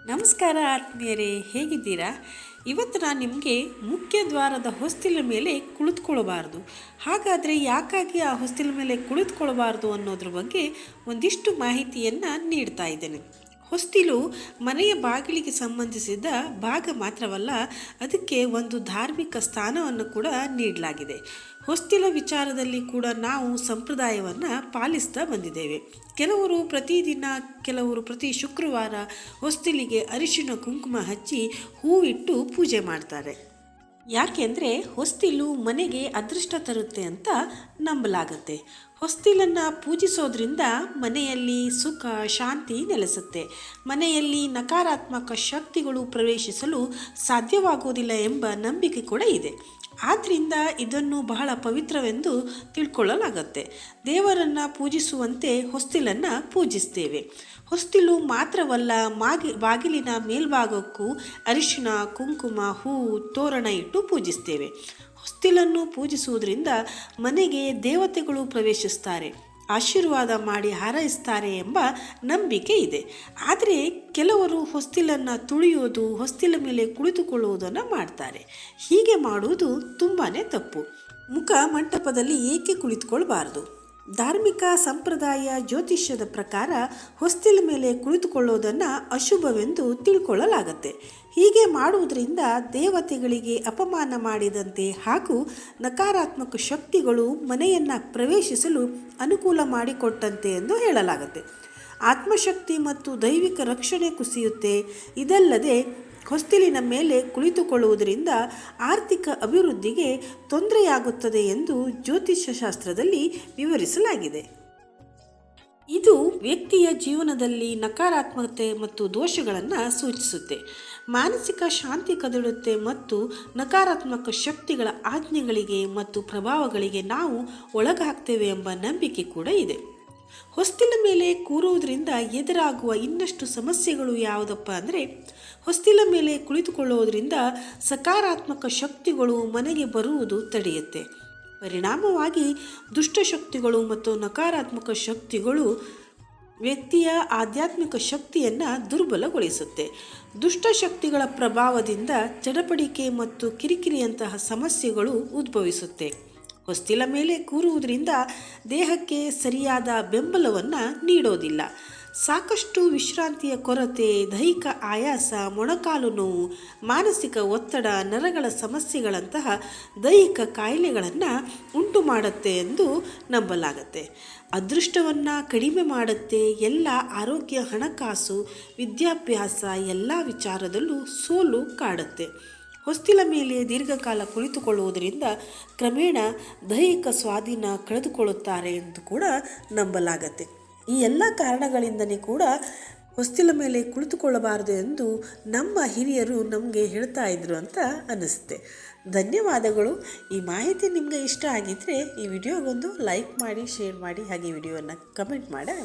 ನಮಸ್ಕಾರ ಆತ್ಮೀಯರೇ, ಹೇಗಿದ್ದೀರಾ? ಇವತ್ತು ನಾನು ನಿಮಗೆ ಮುಖ್ಯ ದ್ವಾರದ ಹೊಸ್ತಿಲ ಮೇಲೆ ಕುಳಿತುಕೊಳ್ಳಬಾರ್ದು, ಹಾಗಾದರೆ ಯಾಕಾಗಿ ಆ ಹೊಸ್ತಿಲ ಮೇಲೆ ಕುಳಿತುಕೊಳ್ಳಬಾರ್ದು ಅನ್ನೋದ್ರ ಬಗ್ಗೆ ಒಂದಿಷ್ಟು ಮಾಹಿತಿಯನ್ನು ನೀಡ್ತಾ ಇದ್ದೇನೆ. ಹೊಸ್ತಿಲು ಮನೆಯ ಬಾಗಿಲಿಗೆ ಸಂಬಂಧಿಸಿದ ಭಾಗ ಮಾತ್ರವಲ್ಲ, ಅದಕ್ಕೆ ಒಂದು ಧಾರ್ಮಿಕ ಸ್ಥಾನವನ್ನು ಕೂಡ ನೀಡಲಾಗಿದೆ. ಹೊಸ್ತಿಲ ವಿಚಾರದಲ್ಲಿ ಕೂಡ ನಾವು ಸಂಪ್ರದಾಯವನ್ನು ಪಾಲಿಸ್ತಾ ಬಂದಿದ್ದೇವೆ. ಕೆಲವರು ಪ್ರತಿದಿನ, ಕೆಲವರು ಪ್ರತಿ ಶುಕ್ರವಾರ ಹೊಸ್ತಿಲಿಗೆ ಅರಿಶಿಣ ಕುಂಕುಮ ಹಚ್ಚಿ ಹೂವಿಟ್ಟು ಪೂಜೆ ಮಾಡ್ತಾರೆ. ಯಾಕೆಂದರೆ ಹೊಸ್ತಿಲು ಮನೆಗೆ ಅದೃಷ್ಟ ತರುತ್ತೆ ಅಂತ ನಂಬಲಾಗತ್ತೆ. ಹೊಸ್ತಿಲನ್ನು ಪೂಜಿಸೋದ್ರಿಂದ ಮನೆಯಲ್ಲಿ ಸುಖ ಶಾಂತಿ ನೆಲೆಸುತ್ತೆ. ಮನೆಯಲ್ಲಿ ನಕಾರಾತ್ಮಕ ಶಕ್ತಿಗಳು ಪ್ರವೇಶಿಸಲು ಸಾಧ್ಯವಾಗುವುದಿಲ್ಲ ಎಂಬ ನಂಬಿಕೆ ಕೂಡ ಇದೆ. ಆದ್ದರಿಂದ ಇದನ್ನು ಬಹಳ ಪವಿತ್ರವೆಂದು ತಿಳ್ಕೊಳ್ಳಲಾಗತ್ತೆ. ದೇವರನ್ನು ಪೂಜಿಸುವಂತೆ ಹೊಸ್ತಿಲನ್ನು ಪೂಜಿಸ್ತೇವೆ. ಹೊಸ್ತಿಲು ಮಾತ್ರವಲ್ಲ, ಬಾಗಿಲಿನ ಮೇಲ್ಭಾಗಕ್ಕೂ ಅರಿಶಿಣ ಕುಂಕುಮ ಹೂವು ತೋರಣ ಇಟ್ಟು ಪೂಜಿಸ್ತೇವೆ. ಹೊಸ್ತಿಲನ್ನು ಪೂಜಿಸುವುದರಿಂದ ಮನೆಗೆ ದೇವತೆಗಳು ಪ್ರವೇಶಿಸ್ತಾರೆ, ಆಶೀರ್ವಾದ ಮಾಡಿ ಹಾರೈಸ್ತಾರೆ ಎಂಬ ನಂಬಿಕೆ ಇದೆ. ಆದರೆ ಕೆಲವರು ಹೊಸ್ತಿಲನ್ನು ತುಳಿಯೋದು, ಹೊಸ್ತಿಲ ಮೇಲೆ ಕುಳಿತುಕೊಳ್ಳುವುದನ್ನು ಮಾಡ್ತಾರೆ. ಹೀಗೆ ಮಾಡುವುದು ತುಂಬಾ ತಪ್ಪು. ಮುಖ ಮಂಟಪದಲ್ಲಿ ಏಕೆ ಕುಳಿತುಕೊಳ್ಬಾರ್ದು? ಧಾರ್ಮಿಕ ಸಂಪ್ರದಾಯ ಜ್ಯೋತಿಷ್ಯದ ಪ್ರಕಾರ ಹೊಸ್ತಿಲ ಮೇಲೆ ಕುಳಿತುಕೊಳ್ಳೋದನ್ನು ಅಶುಭವೆಂದು ತಿಳ್ಕೊಳ್ಳಲಾಗತ್ತೆ. ಹೀಗೆ ಮಾಡುವುದರಿಂದ ದೇವತೆಗಳಿಗೆ ಅಪಮಾನ ಮಾಡಿದಂತೆ ಹಾಗೂ ನಕಾರಾತ್ಮಕ ಶಕ್ತಿಗಳು ಮನೆಯನ್ನು ಪ್ರವೇಶಿಸಲು ಅನುಕೂಲ ಮಾಡಿಕೊಟ್ಟಂತೆ ಎಂದು ಹೇಳಲಾಗುತ್ತೆ. ಆತ್ಮಶಕ್ತಿ ಮತ್ತು ದೈವಿಕ ರಕ್ಷಣೆ ಕುಸಿಯುತ್ತೆ. ಇದಲ್ಲದೆ ಹೊಸ್ತಿಲಿನ ಮೇಲೆ ಕುಳಿತುಕೊಳ್ಳುವುದರಿಂದ ಆರ್ಥಿಕ ಅಭಿವೃದ್ಧಿಗೆ ತೊಂದರೆಯಾಗುತ್ತದೆ ಎಂದು ಜ್ಯೋತಿಷ್ಯ ಶಾಸ್ತ್ರದಲ್ಲಿ ವಿವರಿಸಲಾಗಿದೆ. ಇದು ವ್ಯಕ್ತಿಯ ಜೀವನದಲ್ಲಿ ನಕಾರಾತ್ಮಕತೆ ಮತ್ತು ದೋಷಗಳನ್ನು ಸೂಚಿಸುತ್ತೆ. ಮಾನಸಿಕ ಶಾಂತಿ ಕದಡುತ್ತೆ ಮತ್ತು ನಕಾರಾತ್ಮಕ ಶಕ್ತಿಗಳ ಆಜ್ಞೆಗಳಿಗೆ ಮತ್ತು ಪ್ರಭಾವಗಳಿಗೆ ನಾವು ಒಳಗಾಗ್ತೇವೆ ಎಂಬ ನಂಬಿಕೆ ಕೂಡ ಇದೆ. ಹೊಸ್ತಿಲ ಮೇಲೆ ಕೂರುವುದರಿಂದ ಎದುರಾಗುವ ಇನ್ನಷ್ಟು ಸಮಸ್ಯೆಗಳು ಯಾವುದಪ್ಪ ಅಂದರೆ, ಹೊಸ್ತಿಲ ಮೇಲೆ ಕುಳಿತುಕೊಳ್ಳುವುದರಿಂದ ಸಕಾರಾತ್ಮಕ ಶಕ್ತಿಗಳು ಮನೆಗೆ ಬರುವುದು ತಡೆಯುತ್ತೆ. ಪರಿಣಾಮವಾಗಿ ದುಷ್ಟಶಕ್ತಿಗಳು ಮತ್ತು ನಕಾರಾತ್ಮಕ ಶಕ್ತಿಗಳು ವ್ಯಕ್ತಿಯ ಆಧ್ಯಾತ್ಮಿಕ ಶಕ್ತಿಯನ್ನು ದುರ್ಬಲಗೊಳಿಸುತ್ತೆ. ದುಷ್ಟಶಕ್ತಿಗಳ ಪ್ರಭಾವದಿಂದ ಚಡಪಡಿಕೆ ಮತ್ತು ಕಿರಿಕಿರಿಯಂತಹ ಸಮಸ್ಯೆಗಳು ಉದ್ಭವಿಸುತ್ತೆ. ಹೊಸ್ತಿಲ ಮೇಲೆ ಕೂರುವುದರಿಂದ ದೇಹಕ್ಕೆ ಸರಿಯಾದ ಬೆಂಬಲವನ್ನು ನೀಡೋದಿಲ್ಲ. ಸಾಕಷ್ಟು ವಿಶ್ರಾಂತಿಯ ಕೊರತೆ, ದೈಹಿಕ ಆಯಾಸ, ಮೊಣಕಾಲು ನೋವು, ಮಾನಸಿಕ ಒತ್ತಡ, ನರಗಳ ಸಮಸ್ಯೆಗಳಂತಹ ದೈಹಿಕ ಕಾಯಿಲೆಗಳನ್ನು ಉಂಟು ಮಾಡುತ್ತೆ ಎಂದು ನಂಬಲಾಗತ್ತೆ. ಅದೃಷ್ಟವನ್ನು ಕಡಿಮೆ ಮಾಡುತ್ತೆ. ಎಲ್ಲ ಆರೋಗ್ಯ, ಹಣಕಾಸು, ವಿದ್ಯಾಭ್ಯಾಸ ಎಲ್ಲ ವಿಚಾರದಲ್ಲೂ ಸೋಲು ಕಾಡುತ್ತೆ. ಹೊಸ್ತಿಲ ಮೇಲೆ ದೀರ್ಘಕಾಲ ಕುಳಿತುಕೊಳ್ಳುವುದರಿಂದ ಕ್ರಮೇಣ ದೈಹಿಕ ಸ್ವಾಧೀನ ಕಳೆದುಕೊಳ್ಳುತ್ತಾರೆ ಎಂದು ಕೂಡ ನಂಬಲಾಗತ್ತೆ. ಈ ಎಲ್ಲ ಕಾರಣಗಳಿಂದಲೇ ಕೂಡ ಹೊಸ್ತಿಲ ಮೇಲೆ ಕುಳಿತುಕೊಳ್ಳಬಾರದು ಎಂದು ನಮ್ಮ ಹಿರಿಯರು ನಮಗೆ ಹೇಳ್ತಾ ಇದ್ರು ಅಂತ ಅನ್ನಿಸುತ್ತೆ. ಧನ್ಯವಾದಗಳು. ಈ ಮಾಹಿತಿ ನಿಮಗೆ ಇಷ್ಟ ಆಗಿದ್ದರೆ ಈ ವಿಡಿಯೋಗೊಂದು ಲೈಕ್ ಮಾಡಿ, ಶೇರ್ ಮಾಡಿ, ಹಾಗೆ ವಿಡಿಯೋವನ್ನು ಕಮೆಂಟ್ ಮಾಡಿ.